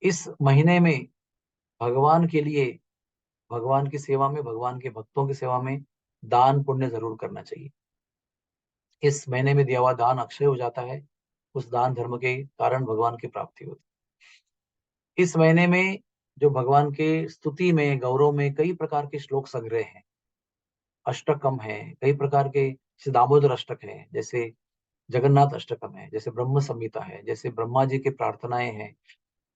A: इस महीने में भगवान के लिए, भगवान की सेवा में, भगवान के भक्तों की सेवा में दान पुण्य जरूर करना चाहिए। इस महीने में दिया हुआ दान अक्षय हो जाता है। उस दान धर्म के कारण भगवान की प्राप्ति होती है। इस महीने में जो भगवान के स्तुति में, गौरव में कई प्रकार के श्लोक संग्रह हैं, अष्टकम है, कई प्रकार के, जैसे दामोदर अष्टक है, जैसे जगन्नाथ अष्टकम है, जैसे ब्रह्म संहिता है, जैसे ब्रह्मा जी की प्रार्थनाएं हैं,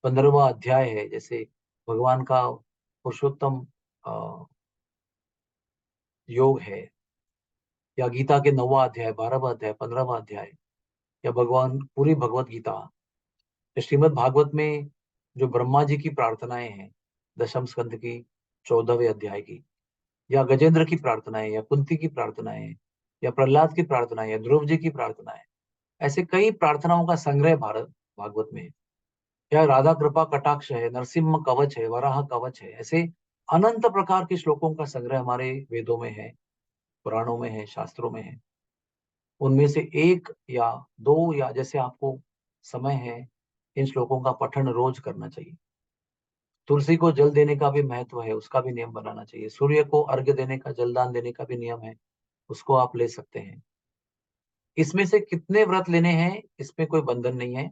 A: 15वां अध्याय है, जैसे भगवान का पुरुषोत्तम योग है, या गीता के 9वां अध्याय, 12वां अध्याय, 15वां अध्याय, या भगवान पूरी भगवत गीता, श्रीमद् भागवत में जो ब्रह्मा जी की प्रार्थनाएं हैं, दशम स्कंद की 14वें अध्याय की, या गजेंद्र की प्रार्थनाएं, या कुंती की प्रार्थनाएं, या प्रहलाद की प्रार्थनाएं, या ध्रुव जी की प्रार्थनाएं, ऐसे कई प्रार्थनाओं का संग्रह भारत भागवत में है। या राधा कृपा कटाक्ष है, नरसिम्हा कवच है, वराह कवच है, ऐसे अनंत प्रकार के श्लोकों का संग्रह हमारे वेदों में है, पुराणों में है, शास्त्रों में है। उनमें से एक या दो, या जैसे आपको समय है, इन श्लोकों का पठन रोज करना चाहिए। तुलसी को जल देने का भी महत्व है, उसका भी नियम बनाना चाहिए। सूर्य को अर्घ्य देने का, जलदान देने का भी नियम है, उसको आप ले सकते हैं। इसमें से कितने व्रत लेने हैं, इसमें कोई बंधन नहीं है।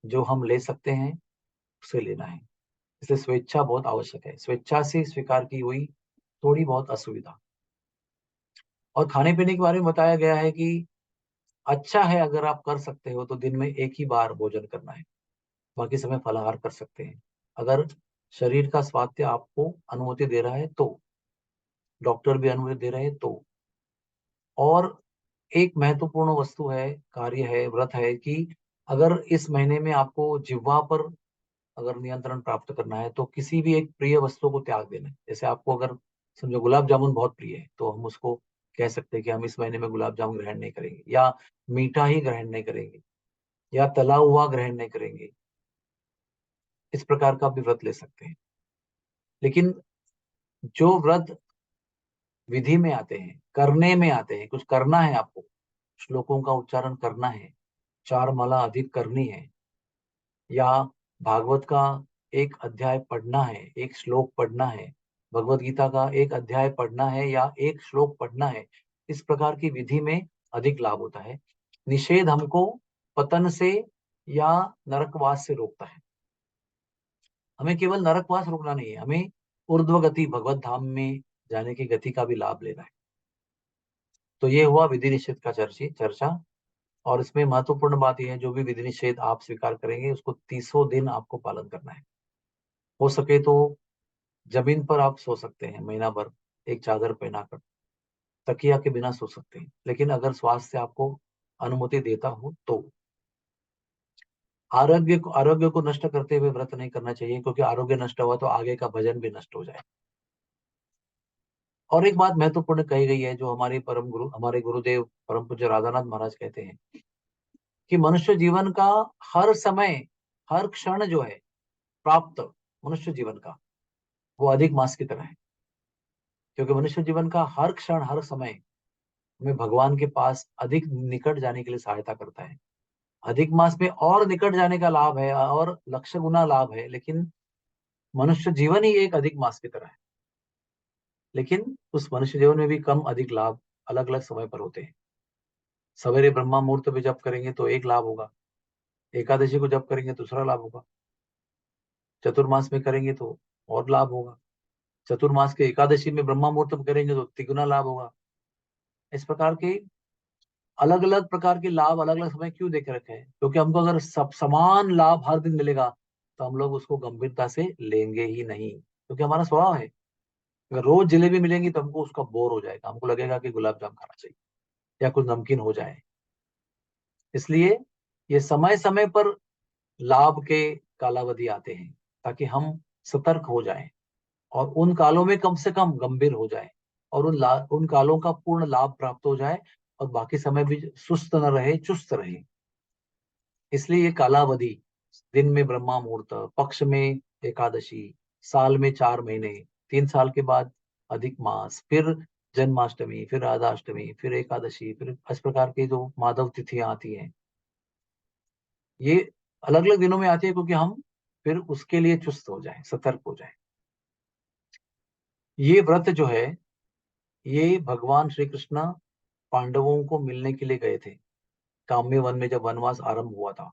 A: जो हम ले सकते हैं उसे लेना है। इसलिए स्वेच्छा बहुत आवश्यक है। स्वेच्छा से स्वीकार की हुई थोड़ी बहुत असुविधा। और खाने पीने के बारे में बताया गया है कि अच्छा है अगर आप कर सकते हो तो दिन में एक ही बार भोजन करना है, बाकी समय फलाहार कर सकते हैं। अगर शरीर का स्वास्थ्य आपको अनुमति दे रहा है तो, डॉक्टर भी अनुमति दे रहे हैं तो। और एक महत्वपूर्ण वस्तु है, कार्य है, व्रत है कि अगर इस महीने में आपको जिह्वा पर अगर नियंत्रण प्राप्त करना है तो किसी भी एक प्रिय वस्तु को त्याग देना है। जैसे आपको अगर समझो गुलाब जामुन बहुत प्रिय है तो हम उसको कह सकते हैं कि हम इस महीने में गुलाब जामुन ग्रहण नहीं करेंगे, या मीठा ही ग्रहण नहीं करेंगे, या तला हुआ ग्रहण नहीं करेंगे। इस प्रकार का भी व्रत ले सकते हैं। लेकिन जो व्रत विधि में आते हैं, करने में आते हैं, कुछ करना है आपको, श्लोकों का उच्चारण करना है, 4 माला अधिक करनी है, या भागवत का एक अध्याय पढ़ना है, एक श्लोक पढ़ना है, भगवत गीता का एक अध्याय पढ़ना है या एक श्लोक पढ़ना है, इस प्रकार की विधि में अधिक लाभ होता है। निषेध हमको पतन से या नरकवास से रोकता है। हमें केवल नरकवास रोकना नहीं है, हमें ऊर्ध्व गति, भगवत धाम में जाने की गति का भी लाभ लेना है। तो ये हुआ विधि निषेध का चर्चा। और इसमें महत्वपूर्ण बात यह है, जो भी विधि निषेध आप स्वीकार करेंगे उसको 30 दिन आपको पालन करना है। हो सके तो जमीन पर आप सो सकते हैं महीना भर, एक चादर पहनाकर, तकिया के बिना सो सकते हैं। लेकिन अगर स्वास्थ्य आपको अनुमति देता हो तो आरोग्य को नष्ट करते हुए व्रत नहीं करना चाहिए, क्योंकि आरोग्य नष्ट हुआ तो आगे का भजन भी नष्ट हो जाए। और एक बात महत्वपूर्ण कही गई है, जो हमारे परम गुरु, हमारे गुरुदेव परम पूज्य राधानाथ महाराज कहते हैं कि मनुष्य जीवन का हर समय, हर क्षण जो है प्राप्त, मनुष्य जीवन का, वो अधिक मास की तरह है। क्योंकि मनुष्य जीवन का हर क्षण, हर समय हमें भगवान के पास अधिक निकट जाने के लिए सहायता करता है। अधिक मास में और निकट जाने का लाभ है और लक्ष्य गुना लाभ है, लेकिन मनुष्य जीवन ही एक अधिक मास की तरह है, लेकिन उस मनुष्य जीवन में भी कम अधिक लाभ अलग अलग समय पर होते हैं। सवेरे ब्रह्मा मुहूर्त में जप करेंगे तो एक लाभ होगा, एकादशी को जप करेंगे तो दूसरा लाभ होगा, चतुर्मास में करेंगे तो और लाभ होगा, चतुर्मास के एकादशी में ब्रह्मा मुहूर्त में करेंगे तो तिगुना लाभ होगा। इस प्रकार के अलग अलग प्रकार के लाभ अलग अलग समय क्यों देख रखे हैं? क्योंकि हमको अगर सब समान लाभ हर दिन मिलेगा तो हम लोग उसको गंभीरता से लेंगे ही नहीं, क्योंकि हमारा स्वभाव है। अगर रोज जलेबी मिलेंगी तो हमको उसका बोर हो जाएगा, हमको लगेगा कि गुलाब जाम खाना चाहिए या कुछ नमकीन हो जाए। इसलिए ये समय समय पर लाभ के कालावधि आते हैं ताकि हम सतर्क हो जाएं और उन कालों में कम से कम गंभीर हो जाए और उन कालों का पूर्ण लाभ प्राप्त हो जाए और बाकी समय भी सुस्त न रहे, चुस्त रहे। इसलिए ये कालावधि, दिन में ब्रह्मा मुहूर्त, पक्ष में एकादशी, साल में 4 महीने, 3 साल के बाद अधिक मास, फिर जन्माष्टमी, फिर राधाष्टमी, फिर एकादशी, फिर इस प्रकार की जो माधव तिथियां आती हैं, ये अलग अलग दिनों में आती है क्योंकि हम फिर उसके लिए चुस्त हो जाएं, सतर्क हो जाएं। ये व्रत जो है, ये भगवान श्री कृष्ण पांडवों को मिलने के लिए गए थे। काम्य वन में जब वनवास आरंभ हुआ था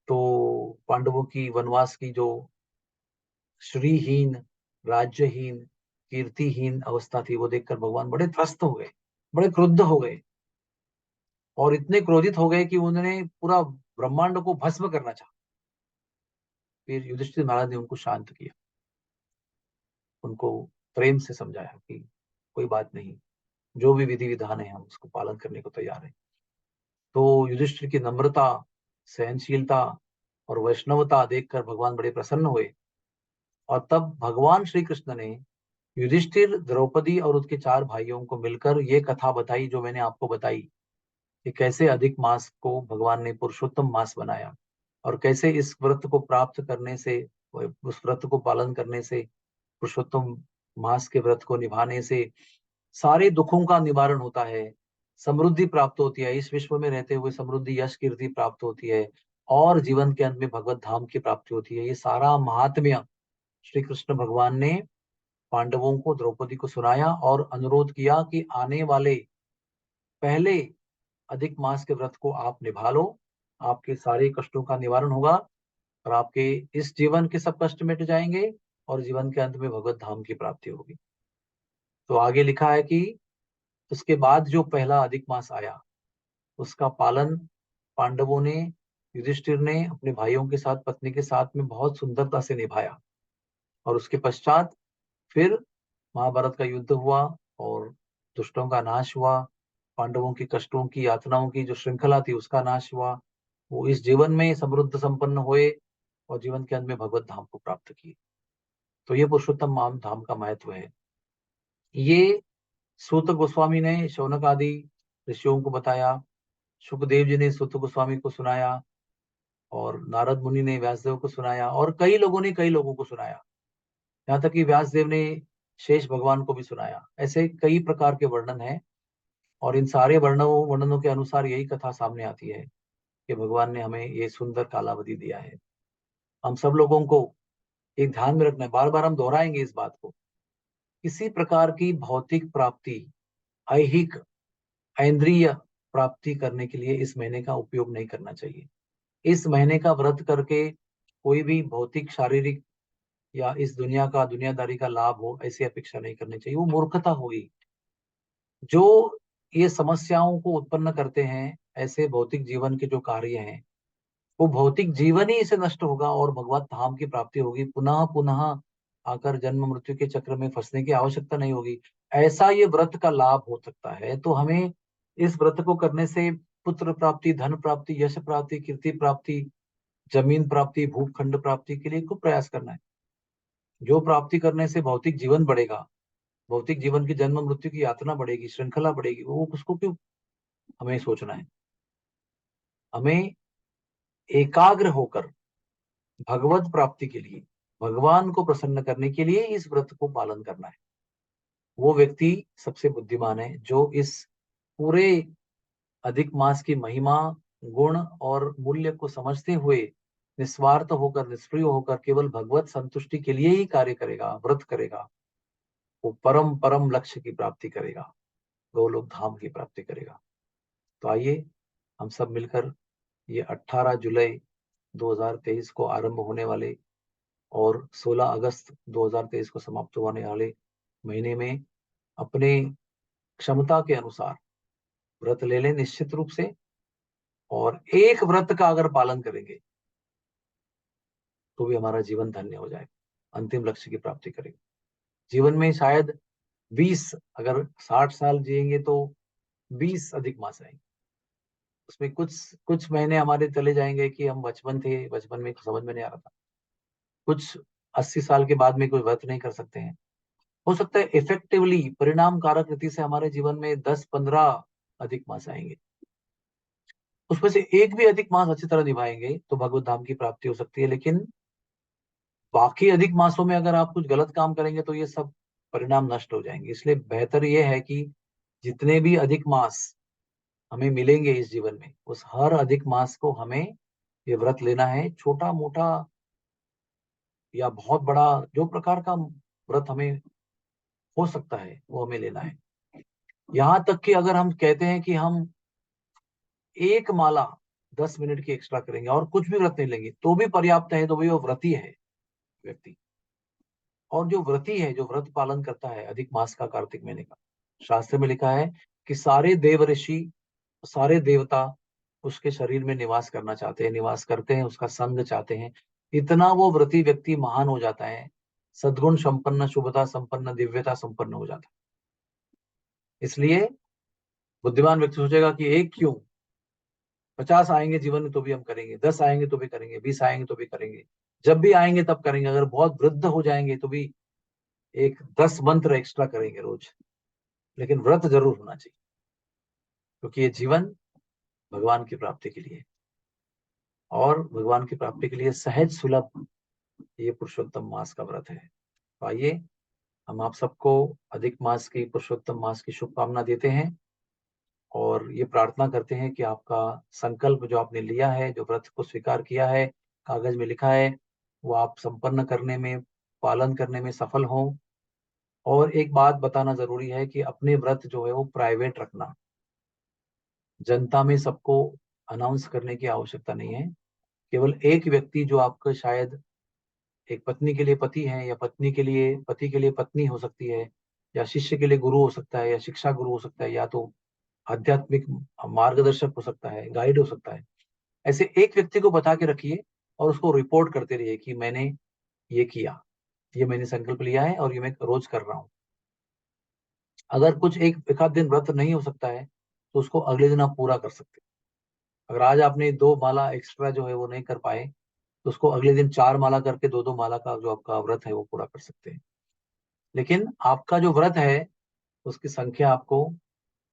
A: तो पांडवों की वनवास की जो श्रीहीन, राज्यहीन, कीर्तिहीन अवस्था थी वो देखकर भगवान बड़े त्रस्त हो गए, बड़े क्रुद्ध हो गए और इतने क्रोधित हो गए कि उन्होंने पूरा ब्रह्मांड को भस्म करना चाहा। फिर युधिष्ठिर महाराज ने उनको शांत किया, उनको प्रेम से समझाया कि कोई बात नहीं, जो भी विधि विधान है हम उसको पालन करने को तैयार है। तो युधिष्ठिर की नम्रता, सहनशीलता और वैष्णवता देखकर भगवान बड़े प्रसन्न हुए और तब भगवान श्री कृष्ण ने युधिष्ठिर, द्रौपदी और उसके 4 भाइयों को मिलकर ये कथा बताई जो मैंने आपको बताई कि कैसे अधिक मास को भगवान ने पुरुषोत्तम मास बनाया और कैसे इस व्रत को प्राप्त करने से, उस व्रत को पालन करने से, पुरुषोत्तम मास के व्रत को निभाने से सारे दुखों का निवारण होता है, समृद्धि प्राप्त होती है, इस विश्व में रहते हुए समृद्धि, यश, कीर्ति प्राप्त होती है और जीवन के अंत में भगवत धाम की प्राप्ति होती है। ये सारा महात्म्य श्री कृष्ण भगवान ने पांडवों को, द्रौपदी को सुनाया और अनुरोध किया कि आने वाले पहले अधिक मास के व्रत को आप निभा लो, आपके सारे कष्टों का निवारण होगा और आपके इस जीवन के सब कष्ट मिट जाएंगे और जीवन के अंत में भगवत धाम की प्राप्ति होगी। तो आगे लिखा है कि उसके बाद जो पहला अधिक मास आया उसका पालन पांडवों ने, युधिष्ठिर ने अपने भाइयों के साथ, पत्नी के साथ में बहुत सुंदरता से निभाया और उसके पश्चात फिर महाभारत का युद्ध हुआ और दुष्टों का नाश हुआ, पांडवों की कष्टों की, यातनाओं की जो श्रृंखला थी उसका नाश हुआ। वो इस जीवन में समृद्ध संपन्न हुए और जीवन के अंत में भगवत धाम को प्राप्त किए। तो ये पुरुषोत्तम धाम का महत्व है। ये सूत गोस्वामी ने शौनक आदि ऋषियों को बताया, सुखदेव जी ने सूत गोस्वामी को सुनाया और नारद मुनि ने व्यासदेव को सुनाया और कई लोगों ने कई लोगों को सुनाया, यहाँ तक कि व्यासदेव ने शेष भगवान को भी सुनाया। ऐसे कई प्रकार के वर्णन हैं और इन सारे वर्णनों के अनुसार यही कथा सामने आती है कि भगवान ने हमें ये सुंदर कालावधि दिया है। हम सब लोगों को एक ध्यान में रखना है, बार बार हम दोहराएंगे इस बात को, किसी प्रकार की भौतिक प्राप्ति, ऐहिक, इंद्रिय प्राप्ति करने के लिए इस महीने का उपयोग नहीं करना चाहिए। इस महीने का व्रत करके कोई भी भौतिक, शारीरिक या इस दुनिया का, दुनियादारी का लाभ हो, ऐसी अपेक्षा नहीं करनी चाहिए, वो मूर्खता होगी। जो ये समस्याओं को उत्पन्न करते हैं, ऐसे भौतिक जीवन के जो कार्य हैं, वो भौतिक जीवन ही इसे नष्ट होगा और भगवत धाम की प्राप्ति होगी। पुनः पुनः आकर जन्म मृत्यु के चक्र में फंसने की आवश्यकता नहीं होगी। ऐसा ये व्रत का लाभ हो सकता है, तो हमें इस व्रत को करने से पुत्र प्राप्ति, धन प्राप्ति, यश प्राप्ति, कीर्ति प्राप्ति, जमीन प्राप्ति, भूखंड प्राप्ति के लिए खूब प्रयास करना है। जो प्राप्ति करने से भौतिक जीवन बढ़ेगा, भौतिक जीवन की जन्म मृत्यु की यातना बढ़ेगी, श्रृंखला बढ़ेगी, वो उसको क्यों हमें सोचना है? हमें एकाग्र होकर भगवत प्राप्ति के लिए, भगवान को प्रसन्न करने के लिए इस व्रत को पालन करना है। वो व्यक्ति सबसे बुद्धिमान है जो इस पूरे अधिक मास की महिमा, गुण और मूल्य को समझते हुए निस्वार्थ होकर, निष्क्रिय होकर केवल भगवत संतुष्टि के लिए ही कार्य करेगा, व्रत करेगा, वो परम परम लक्ष्य की प्राप्ति करेगा, गोलोक धाम की प्राप्ति करेगा। तो आइए हम सब मिलकर ये 18 जुलाई 2023 को आरंभ होने वाले और 16 अगस्त 2023 को समाप्त होने वाले महीने में अपने क्षमता के अनुसार व्रत ले लें निश्चित रूप से, और एक व्रत का अगर पालन करेंगे तो भी हमारा जीवन धन्य हो जाएगा, अंतिम लक्ष्य की प्राप्ति करेंगे। जीवन में शायद 20, अगर 60 साल जिएंगे तो 20 अधिक मास आएंगे। उसमें कुछ कुछ महीने हमारे चले जाएंगे कि हम बचपन थे, बचपन में समझ में नहीं आ रहा था। कुछ 80 साल के बाद में कोई व्रत नहीं कर सकते हैं। हो सकता है इफेक्टिवली, परिणाम कारक रीति से हमारे जीवन में 10-15 अधिक मास आएंगे। उसमें से एक भी अधिक मास अच्छी तरह निभाएंगे तो भगवत धाम की प्राप्ति हो सकती है। लेकिन बाकी अधिक मासों में अगर आप कुछ गलत काम करेंगे तो ये सब परिणाम नष्ट हो जाएंगे। इसलिए बेहतर ये है कि जितने भी अधिक मास हमें मिलेंगे इस जीवन में, उस हर अधिक मास को हमें ये व्रत लेना है। छोटा मोटा या बहुत बड़ा, जो प्रकार का व्रत हमें हो सकता है वो हमें लेना है। यहाँ तक कि अगर हम कहते हैं कि हम एक माला 10 मिनट की एक्स्ट्रा करेंगे और कुछ भी व्रत नहीं लेंगे तो भी पर्याप्त है, तो भी वो व्रती है व्यक्ति। और जो व्रती है, जो व्रत पालन करता है अधिक मास का, कार्तिक महीने का, शास्त्र में लिखा है कि सारे देव ऋषि, सारे देवता उसके शरीर में निवास करना चाहते हैं, निवास करते हैं, उसका संग चाहते हैं। इतना वो व्रती व्यक्ति महान हो जाता है, सद्गुण संपन्न, शुभता संपन्न, दिव्यता संपन्न हो जाता है। इसलिए बुद्धिमान व्यक्ति सोचेगा कि एक क्यों, 50 आएंगे जीवन में तो भी हम करेंगे, 10 आएंगे तो भी करेंगे, 20 आएंगे तो भी करेंगे, जब भी आएंगे तब करेंगे। अगर बहुत वृद्ध हो जाएंगे तो भी एक 10 मंत्र एक्स्ट्रा करेंगे रोज, लेकिन व्रत जरूर होना चाहिए, क्योंकि ये जीवन भगवान की प्राप्ति के लिए, और भगवान की प्राप्ति के लिए सहज सुलभ ये पुरुषोत्तम मास का व्रत है। तो आइए हम आप सबको अधिक मास की, पुरुषोत्तम मास की शुभकामना देते हैं, और ये प्रार्थना करते हैं कि आपका संकल्प जो आपने लिया है, जो व्रत को स्वीकार किया है, कागज में लिखा है, वो आप संपन्न करने में, पालन करने में सफल हों। और एक बात बताना जरूरी है कि अपने व्रत जो है वो प्राइवेट रखना, जनता में सबको अनाउंस करने की आवश्यकता नहीं है। केवल एक व्यक्ति जो आपका शायद एक पत्नी के लिए पति है, या पत्नी के लिए, पति के लिए पत्नी हो सकती है, या शिष्य के लिए गुरु हो सकता है, या शिक्षा गुरु हो सकता है, या तो आध्यात्मिक मार्गदर्शक हो सकता है, गाइड हो सकता है। ऐसे एक व्यक्ति को बता के रखिए और उसको रिपोर्ट करते रहिए कि मैंने ये किया, ये मैंने संकल्प लिया है और ये मैं रोज कर रहा हूँ। अगर कुछ एक आध दिन व्रत नहीं हो सकता है तो उसको अगले दिन आप पूरा कर सकते हैं। अगर आज आपने 2 माला एक्स्ट्रा जो है वो नहीं कर पाए तो उसको अगले दिन 4 माला करके 2-2 माला का जो आपका व्रत है वो पूरा कर सकते हैं। लेकिन आपका जो व्रत है उसकी संख्या आपको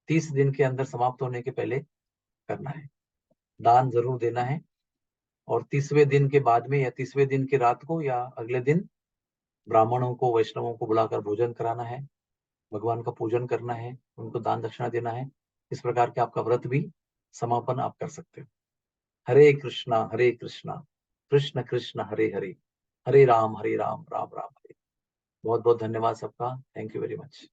A: 30 दिन के अंदर समाप्त होने के पहले करना है। दान जरूर देना है, और 30वें दिन के बाद में, या 30वें दिन की रात को, या अगले दिन ब्राह्मणों को, वैष्णवों को बुलाकर भोजन कराना है, भगवान का पूजन करना है, उनको दान दक्षिणा देना है। इस प्रकार के आपका व्रत भी समापन आप कर सकते हो। हरे कृष्णा कृष्ण कृष्ण हरे हरे, हरे राम राम राम हरे। बहुत बहुत धन्यवाद सबका। Thank you very much.